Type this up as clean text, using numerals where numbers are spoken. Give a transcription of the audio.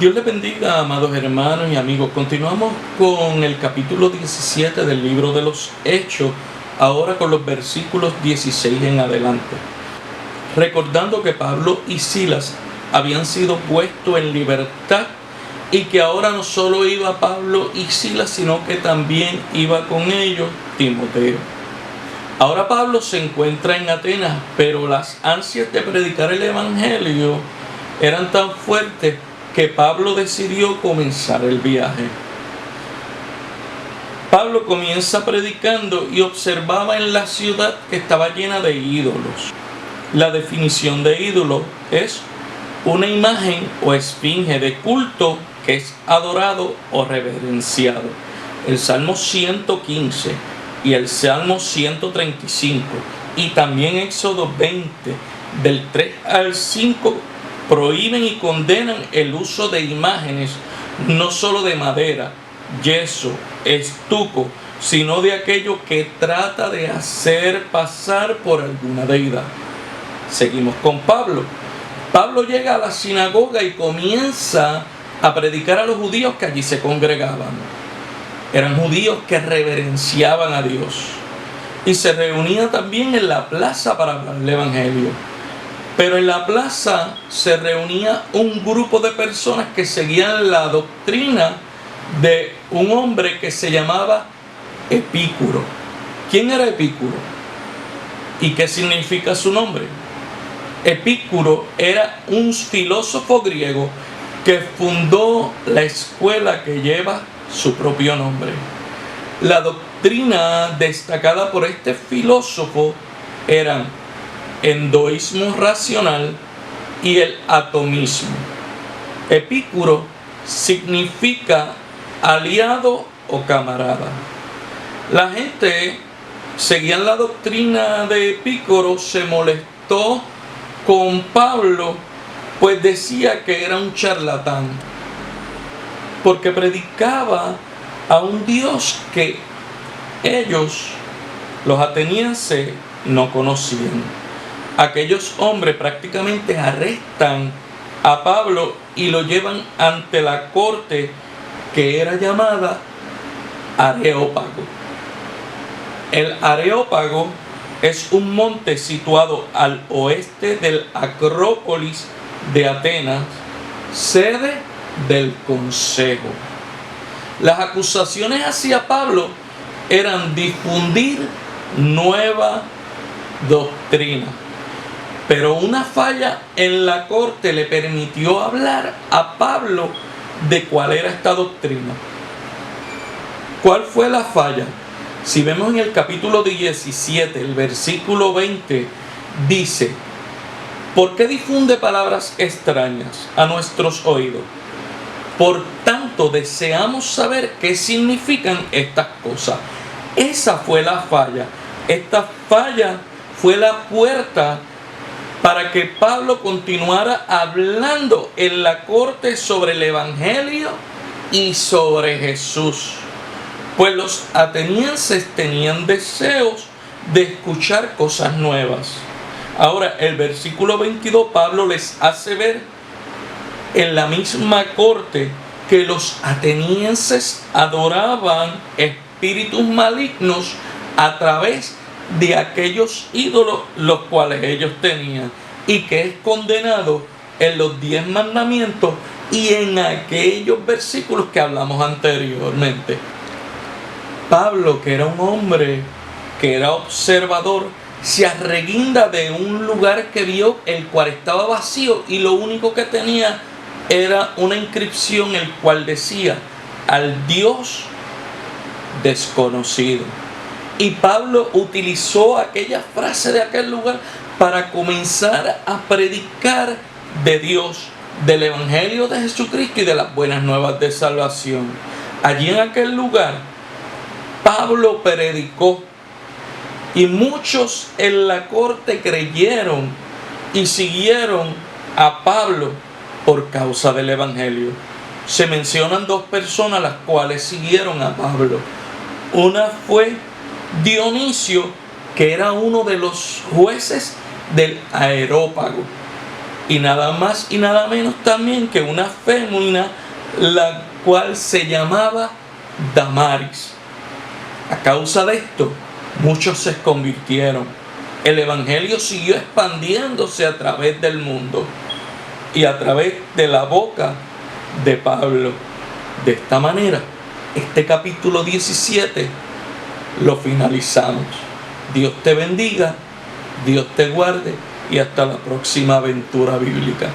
Dios les bendiga, amados hermanos y amigos. Continuamos con el capítulo 17 del libro de los Hechos, ahora con los versículos 16 en adelante. Recordando que Pablo y Silas habían sido puestos en libertad y que ahora no solo iba Pablo y Silas, sino que también iba con ellos Timoteo. Ahora Pablo se encuentra en Atenas, pero las ansias de predicar el evangelio eran tan fuertes que Pablo decidió comenzar el viaje. Pablo comienza predicando y observaba en la ciudad que estaba llena de ídolos. La definición de ídolo es una imagen o esfinge de culto que es adorado o reverenciado. El Salmo 115 y el Salmo 135 y también Éxodo 20 del 3 al 5 prohíben y condenan el uso de imágenes, no solo de madera, yeso, estuco, sino de aquello que trata de hacer pasar por alguna deidad. Seguimos con Pablo. Pablo llega a la sinagoga y comienza a predicar a los judíos que allí se congregaban. Eran judíos que reverenciaban a Dios. Y se reunía también en la plaza para hablar el evangelio. Pero en la plaza se reunía un grupo de personas que seguían la doctrina de un hombre que se llamaba Epicuro. ¿Quién era Epicuro? ¿Y qué significa su nombre? Epicuro era un filósofo griego que fundó la escuela que lleva su propio nombre. La doctrina destacada por este filósofo eran endoísmo racional y el atomismo. Epicuro significa aliado o camarada. La gente seguía la doctrina de Epicuro, se molestó con Pablo, pues decía que era un charlatán, porque predicaba a un Dios que ellos, los atenienses, no conocían. Aquellos hombres prácticamente arrestan a Pablo y lo llevan ante la corte que era llamada Areópago. El Areópago es un monte situado al oeste del Acrópolis de Atenas, sede del Consejo. Las acusaciones hacia Pablo eran difundir nueva doctrina. Pero una falla en la corte le permitió hablar a Pablo de cuál era esta doctrina. ¿Cuál fue la falla? Si vemos en el capítulo 17, el versículo 20, dice: ¿por qué difunde palabras extrañas a nuestros oídos? Por tanto, deseamos saber qué significan estas cosas. Esa fue la falla. Esta falla fue la puerta para que Pablo continuara hablando en la corte sobre el evangelio y sobre Jesús. Pues los atenienses tenían deseos de escuchar cosas nuevas. Ahora, el versículo 22, Pablo les hace ver en la misma corte que los atenienses adoraban espíritus malignos a través de aquellos ídolos los cuales ellos tenían, y que es condenado en los 10 mandamientos y en aquellos versículos que hablamos anteriormente. Pablo, que era un hombre que era observador, se arreguinda de un lugar que vio, el cual estaba vacío, y lo único que tenía era una inscripción el cual decía: al Dios desconocido. Y Pablo utilizó aquella frase de aquel lugar para comenzar a predicar de Dios, del evangelio de Jesucristo y de las buenas nuevas de salvación. Allí en aquel lugar, Pablo predicó, y muchos en la corte creyeron y siguieron a Pablo por causa del evangelio. Se mencionan 2 personas las cuales siguieron a Pablo. Una fue Dionisio, que era uno de los jueces del Areópago. y nada más y nada menos también que una fémina, la cual se llamaba Damaris. A causa de esto, muchos se convirtieron. El evangelio siguió expandiéndose a través del mundo y a través de la boca de Pablo. De esta manera, este capítulo 17 lo finalizamos. Dios te bendiga, Dios te guarde y hasta la próxima aventura bíblica.